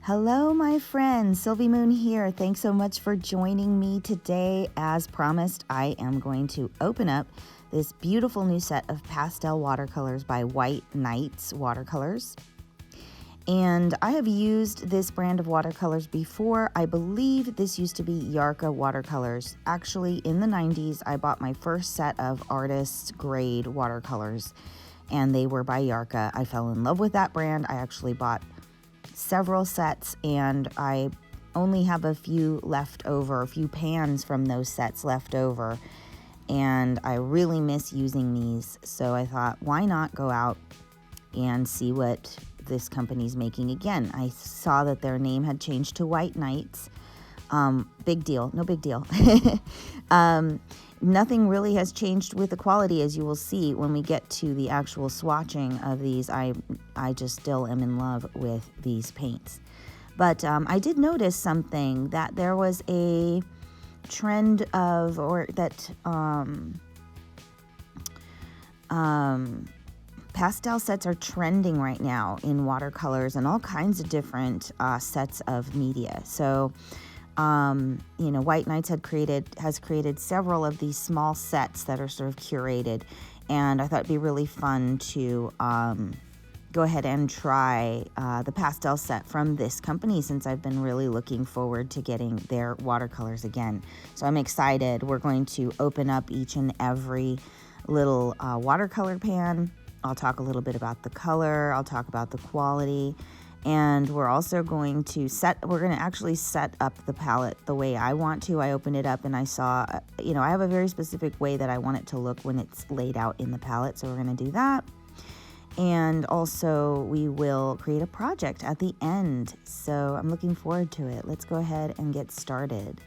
Hello, my friends. Sylvie Moon here. Thanks so much for joining me today. As promised, I am going to open up this beautiful new set of pastel watercolors by White Nights Watercolors. And I have used this brand of watercolors before. I believe this used to be Yarka watercolors. Actually, in the 90s, I bought my first set of artist grade watercolors, and they were by Yarka. I fell in love with that brand. I actually bought several sets, and I only have a few left over, a few pans from those sets left over, and I really miss using these. So I thought, why not go out and see what this company's making again. I saw that their name had changed to White Nights. Big deal, no big deal. Nothing really has changed with the quality, as you will see when we get to the actual swatching of these. I just still am in love with these paints. But I did notice something, that there was a trend of, or that pastel sets are trending right now in watercolors and all kinds of different sets of media. So, White Nights has created several of these small sets that are sort of curated, and I thought it'd be really fun to go ahead and try the pastel set from this company, since I've been really looking forward to getting their watercolors again. So I'm excited. We're going to open up each and every little watercolor pan. I'll talk a little bit about the color, I'll talk about the quality, and we're also going to actually set up the palette the way I want to. I opened it up and I saw, I have a very specific way that I want it to look when it's laid out in the palette, so we're going to do that. And also we will create a project at the end, so I'm looking forward to it. Let's go ahead and get started.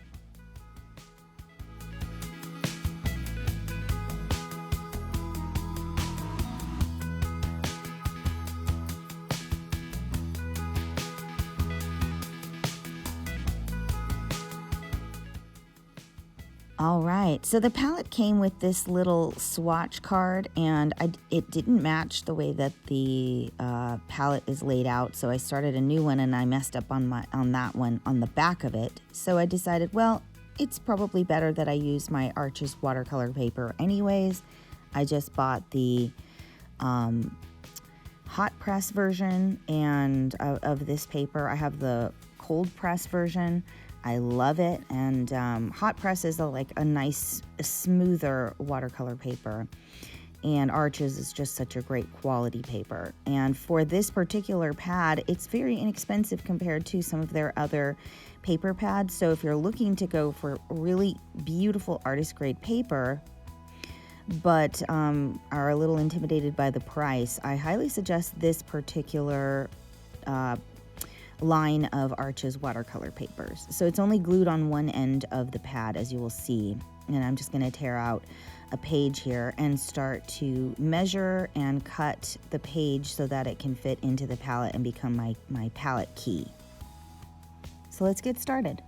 All right, so the palette came with this little swatch card, and it didn't match the way that the palette is laid out, so I started a new one and I messed up on that one on the back of it. So I decided, well, it's probably better that I use my Arches watercolor paper anyways. I just bought the hot press version of this paper. I have the cold press version. I love it, and hot press is a nice, smoother watercolor paper, and Arches is just such a great quality paper. And for this particular pad, it's very inexpensive compared to some of their other paper pads. So if you're looking to go for really beautiful artist grade paper, but are a little intimidated by the price, I highly suggest this particular line of Arches watercolor papers. So it's only glued on one end of the pad, as you will see, and I'm just going to tear out a page here and start to measure and cut the page so that it can fit into the palette and become my palette key. So let's get started.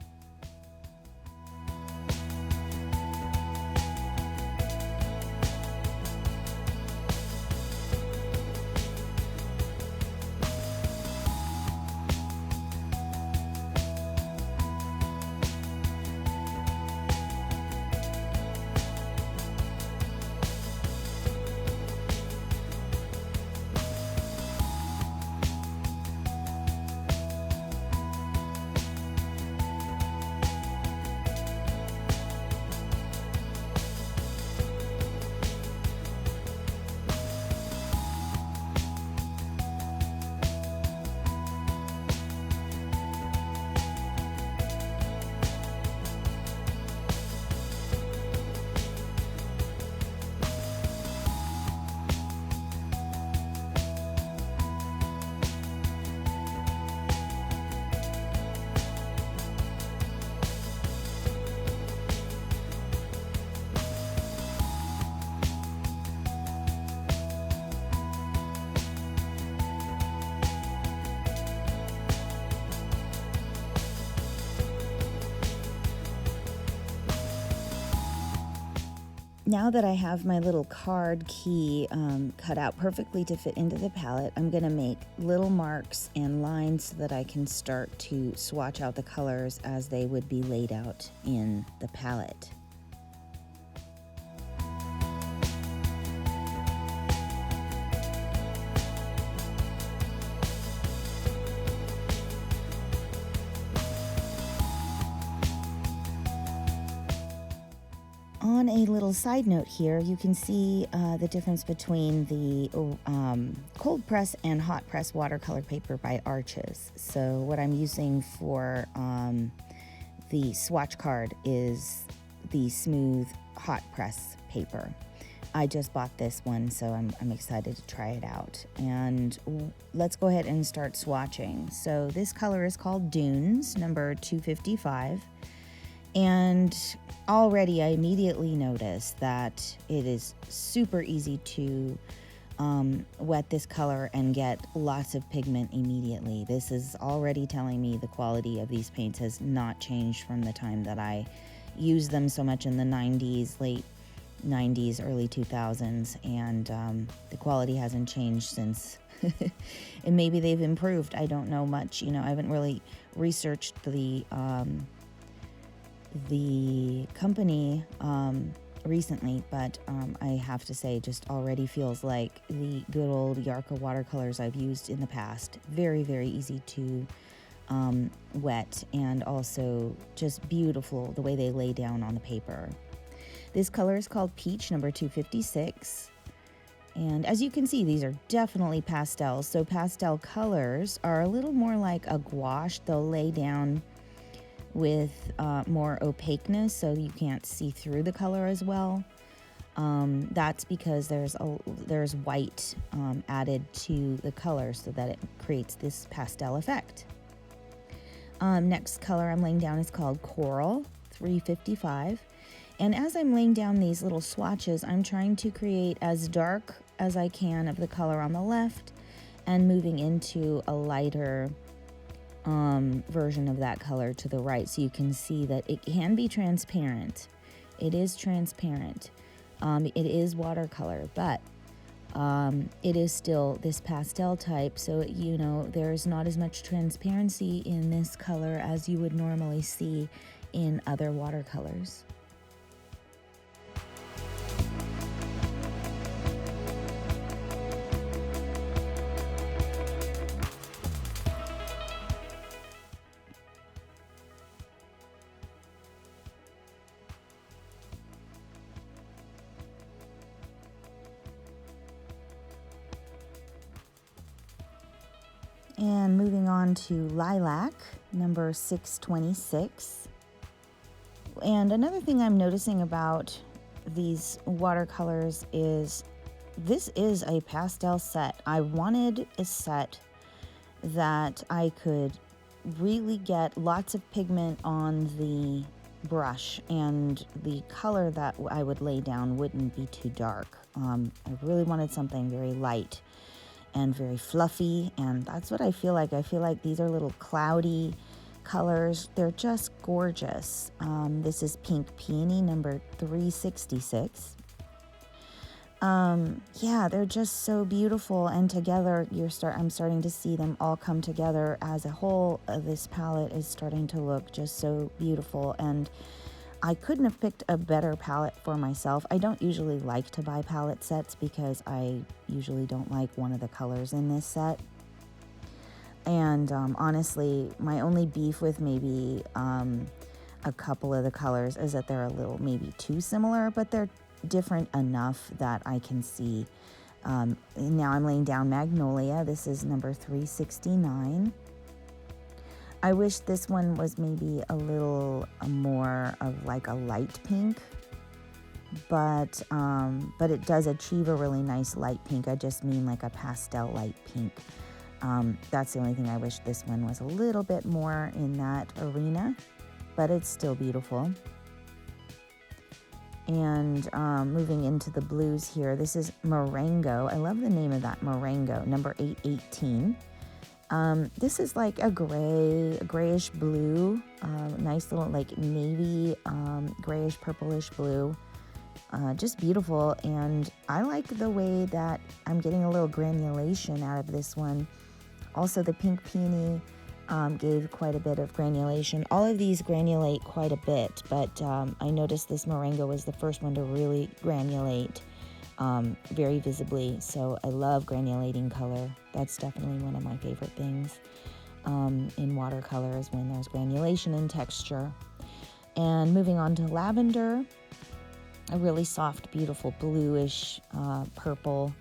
Now that I have my little card key cut out perfectly to fit into the palette, I'm going to make little marks and lines so that I can start to swatch out the colors as they would be laid out in the palette. On a little side note here, you can see the difference between the cold press and hot press watercolor paper by Arches. So what I'm using for the swatch card is the smooth hot press paper. I just bought this one, so I'm excited to try it out. And let's go ahead and start swatching. So this color is called Dunes, number 255. And already I immediately noticed that it is super easy to wet this color and get lots of pigment immediately. This is already telling me the quality of these paints has not changed from the time that I used them so much in the 90s, late 90s, early 2000s, and the quality hasn't changed since. And maybe they've improved. I don't know much. You know, I haven't really researched the company recently, but I have to say, just already feels like the good old Yarka watercolors I've used in the past. Very, very easy to wet, and also just beautiful the way they lay down on the paper. This color is called Peach, number 256. And as you can see, these are definitely pastels. So pastel colors are a little more like a gouache. They'll lay down with more opaqueness, so you can't see through the color as well. That's because there's white added to the color so that it creates this pastel effect. Next color I'm laying down is called Coral, 355. And as I'm laying down these little swatches, I'm trying to create as dark as I can of the color on the left and moving into a lighter version of that color to the right, so you can see that it can be transparent. It is transparent. It is watercolor, but it is still this pastel type, so you know there's not as much transparency in this color as you would normally see in other watercolors. And moving on to Lilac, number 626. And another thing I'm noticing about these watercolors is this is a pastel set. I wanted a set that I could really get lots of pigment on the brush, and the color that I would lay down wouldn't be too dark. I really wanted something very light and very fluffy, and that's what I feel like. I feel like these are little cloudy colors. They're just gorgeous. This is Pink Peony, number 366. Yeah, they're just so beautiful, and together I'm starting to see them all come together as a whole. This palette is starting to look just so beautiful, and I couldn't have picked a better palette for myself. I don't usually like to buy palette sets because I usually don't like one of the colors in this set. And honestly, my only beef with maybe a couple of the colors is that they're a little maybe too similar, but they're different enough that I can see. Now I'm laying down Magnolia. This is number 369. I wish this one was maybe a little more of like a light pink, but it does achieve a really nice light pink. I just mean like a pastel light pink. That's the only thing I wish this one was a little bit more in that arena, but it's still beautiful. And moving into the blues here, this is Marengo. I love the name of that, Marengo, number 818. This is like a grayish blue, nice little like navy, grayish purplish blue. Just beautiful, and I like the way that I'm getting a little granulation out of this one. Also, the pink peony gave quite a bit of granulation. All of these granulate quite a bit, but I noticed this Moringa was the first one to really granulate very visibly, so I love granulating color. That's definitely one of my favorite things in watercolor, is when there's granulation and texture. And moving on to lavender, a really soft, beautiful bluish purple.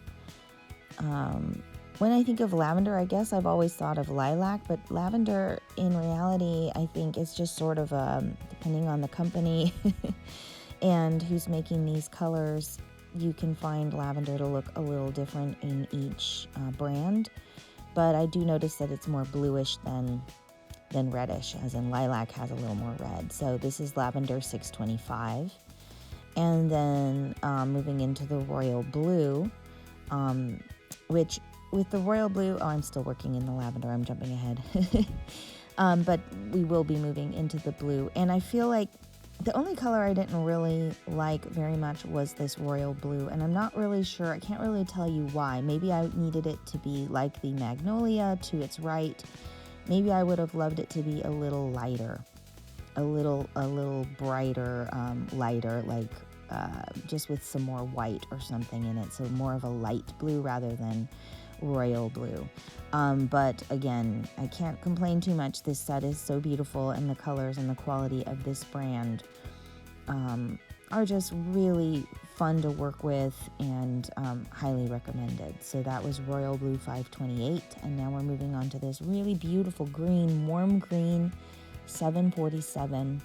When I think of lavender, I guess I've always thought of lilac, but lavender in reality, I think is just sort of, depending on the company and who's making these colors, you can find lavender to look a little different in each brand. But I do notice that it's more bluish than reddish, as in lilac has a little more red. So this is lavender 625. And then moving into the royal blue, which with the royal blue, I'm still working in the lavender, I'm jumping ahead. But we will be moving into the blue. And I feel like the only color I didn't really like very much was this royal blue. And I'm not really sure, I can't really tell you why. Maybe I needed it to be like the Magnolia to its right. Maybe I would have loved it to be a little lighter, a little brighter, lighter, like just with some more white or something in it. So more of a light blue rather than royal blue. But again, I can't complain too much. This set is so beautiful, and the colors and the quality of this brand are just really fun to work with, and highly recommended. So that was Royal Blue 528, and now we're moving on to this really beautiful green, warm green 747.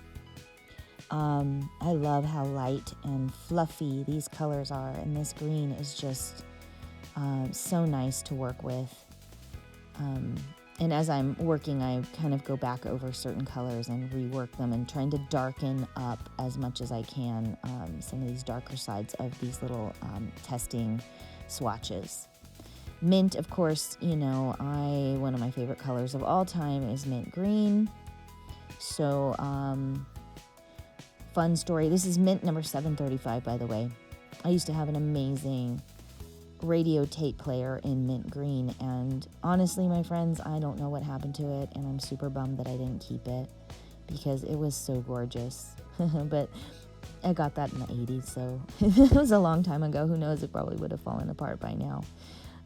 I love how light and fluffy these colors are, and this green is just so nice to work with. And as I'm working, I kind of go back over certain colors and rework them, and trying to darken up as much as I can some of these darker sides of these little testing swatches. Mint, of course, you know, one of my favorite colors of all time is mint green. So, fun story. This is mint number 735, by the way. I used to have an amazing radio tape player in mint green, and honestly, my friends, I don't know what happened to it, and I'm super bummed that I didn't keep it, because it was so gorgeous. But I got that in the 80s, so it was a long time ago. Who knows, it probably would have fallen apart by now.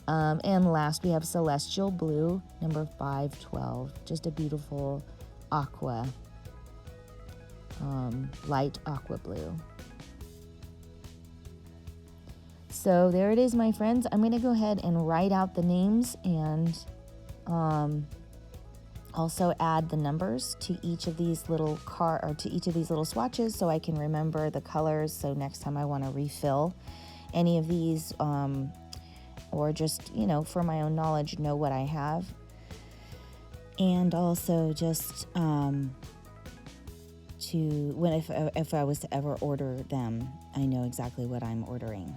And last, we have Celestial Blue, number 512. Just a beautiful aqua, light aqua blue. So there it is, my friends. I'm going to go ahead and write out the names, and also add the numbers to each of these little to each of these little swatches, so I can remember the colors. So next time I want to refill any of these, or just, you know, for my own knowledge, know what I have. And also just if I was to ever order them, I know exactly what I'm ordering.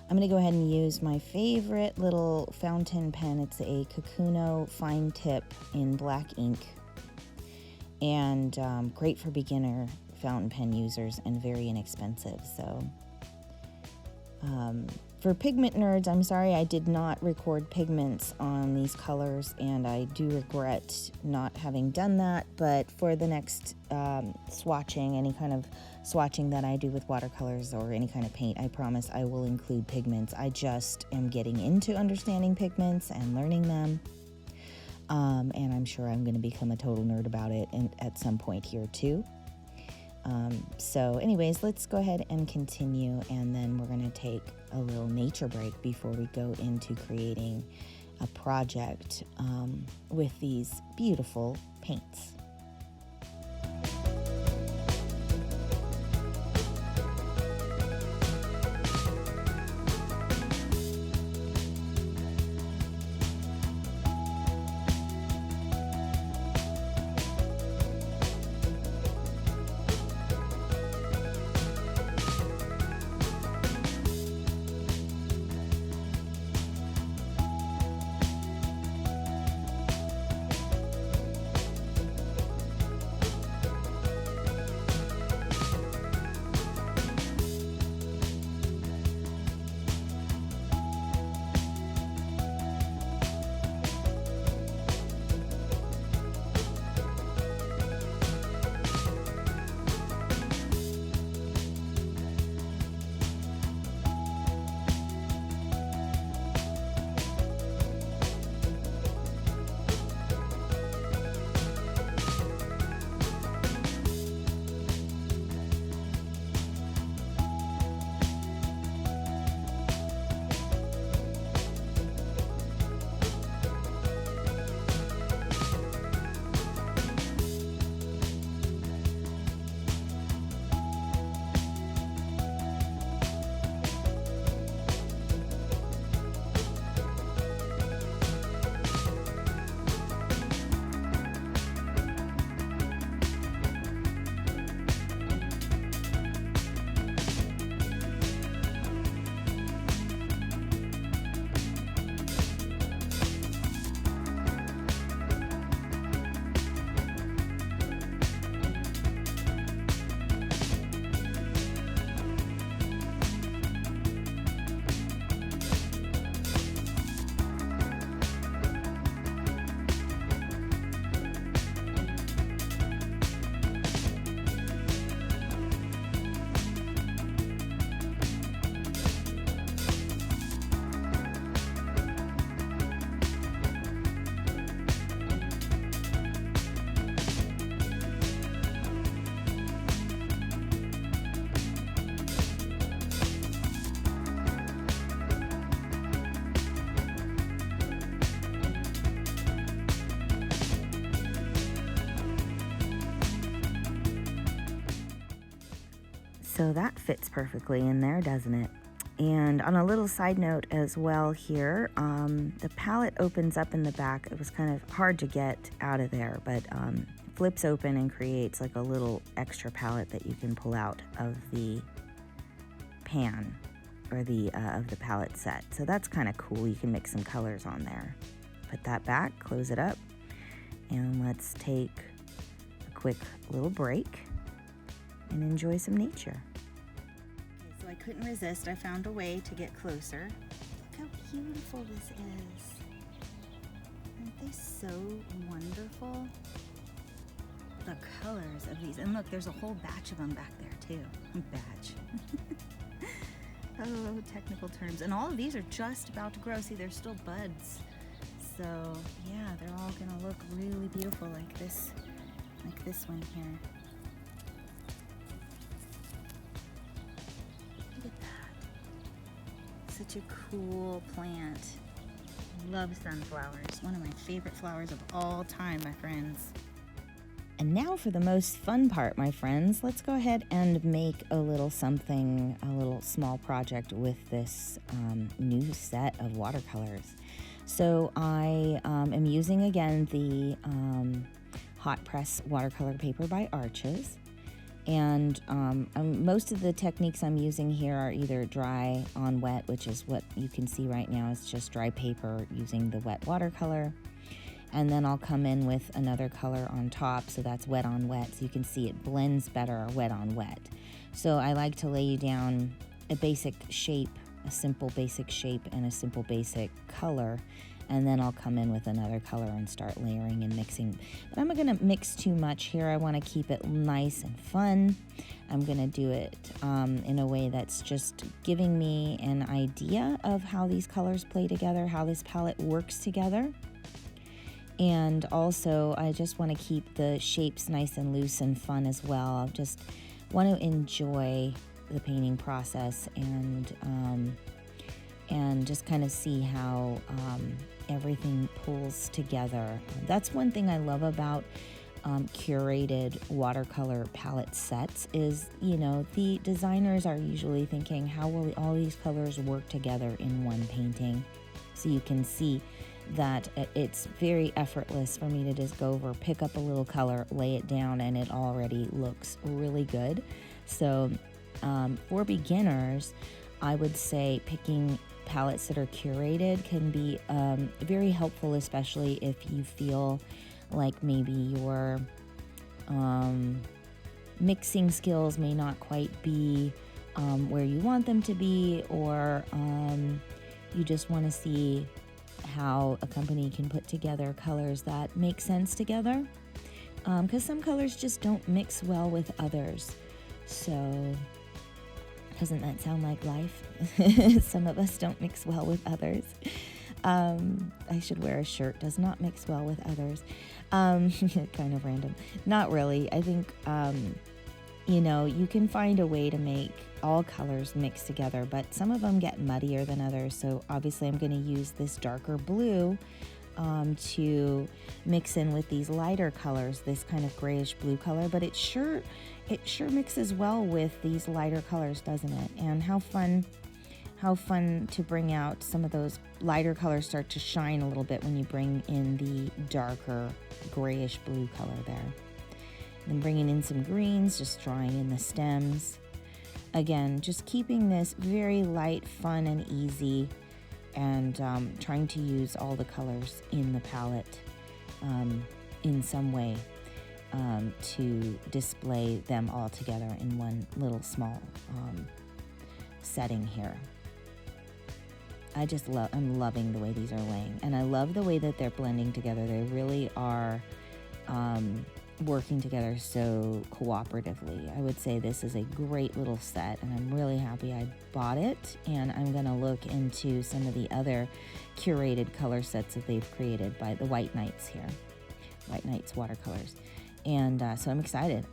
I'm going to go ahead and use my favorite little fountain pen. It's a Kakuno fine tip in black ink, and great for beginner fountain pen users, and very inexpensive. So for pigment nerds, I'm sorry I did not record pigments on these colors, and I do regret not having done that. But for the next swatching, any kind of swatching that I do with watercolors or any kind of paint, I promise I will include pigments. I just am getting into understanding pigments and learning them, and I'm sure I'm going to become a total nerd about it at some point here too. So anyways, let's go ahead and continue, and then we're going to take a little nature break before we go into creating a project with these beautiful paints. So that fits perfectly in there, doesn't it? And on a little side note as well here, the palette opens up in the back. It was kind of hard to get out of there, but flips open and creates like a little extra palette that you can pull out of the pan or the of the palette set. So that's kind of cool. You can mix some colors on there. Put that back, close it up, and let's take a quick little break and enjoy some nature. So I couldn't resist. I found a way to get closer. Look how beautiful this is. Aren't they so wonderful? The colors of these. And look, there's a whole batch of them back there too. Batch. Oh, technical terms. And all of these are just about to grow. See, they're still buds. So yeah, they're all gonna look really beautiful like this one here. Such a cool plant. Love sunflowers. One of my favorite flowers of all time, my friends. And now for the most fun part, my friends. Let's go ahead and make a little something, a little small project with this new set of watercolors. So I am using again the hot press watercolor paper by Arches. And most of the techniques I'm using here are either dry on wet, which is what you can see right now. It's just dry paper using the wet watercolor. And then I'll come in with another color on top, so that's wet on wet. So you can see it blends better wet on wet. So I like to lay down a basic shape, a simple basic shape and a simple basic color. And then I'll come in with another color and start layering and mixing. But I'm not gonna mix too much here. I wanna keep it nice and fun. I'm gonna do it in a way that's just giving me an idea of how these colors play together, how this palette works together. And also, I just wanna keep the shapes nice and loose and fun as well. I just wanna enjoy the painting process and just kind of see how everything pulls together. That's one thing I love about curated watercolor palette sets is, you know, the designers are usually thinking, how will all these colors work together in one painting? So you can see that it's very effortless for me to just go over, pick up a little color, lay it down, and it already looks really good. So for beginners, I would say picking palettes that are curated can be very helpful, especially if you feel like maybe your mixing skills may not quite be where you want them to be, or you just want to see how a company can put together colors that make sense together, because some colors just don't mix well with others. So doesn't that sound like life? Some of us don't mix well with others. I should wear a shirt, does not mix well with others. Kind of random. Not really. I think, you know, you can find a way to make all colors mix together, but some of them get muddier than others. So obviously I'm going to use this darker blue to mix in with these lighter colors, this kind of grayish blue color, but it sure mixes well with these lighter colors, doesn't it? And how fun to bring out some of those lighter colors, start to shine a little bit when you bring in the darker grayish blue color there. Then bringing in some greens, just drawing in the stems. Again, just keeping this very light, fun, and easy, and trying to use all the colors in the palette in some way to display them all together in one little small setting here. I'm loving the way these are laying, and I love the way that they're blending together. They really are working together so cooperatively. I would say this is a great little set, and I'm really happy I bought it, and I'm gonna look into some of the other curated color sets that they've created by the White Knights here, White Knights watercolors. And so I'm excited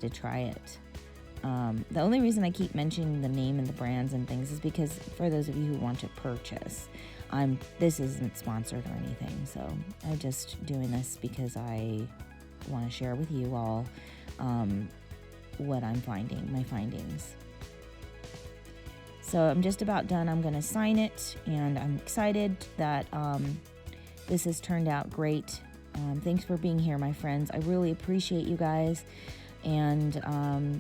to try it. The only reason I keep mentioning the name and the brands and things is because for those of you who want to purchase, this isn't sponsored or anything, so I'm just doing this because I want to share with you all what I'm finding, my findings. So I'm just about done. I'm going to sign it, and I'm excited that this has turned out great. Thanks for being here, my friends. I really appreciate you guys. And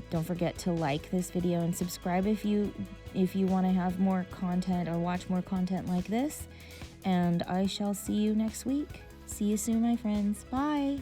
don't forget to like this video and subscribe if you want to have more content or watch more content like this. And I shall see you next week. See you soon, my friends. Bye.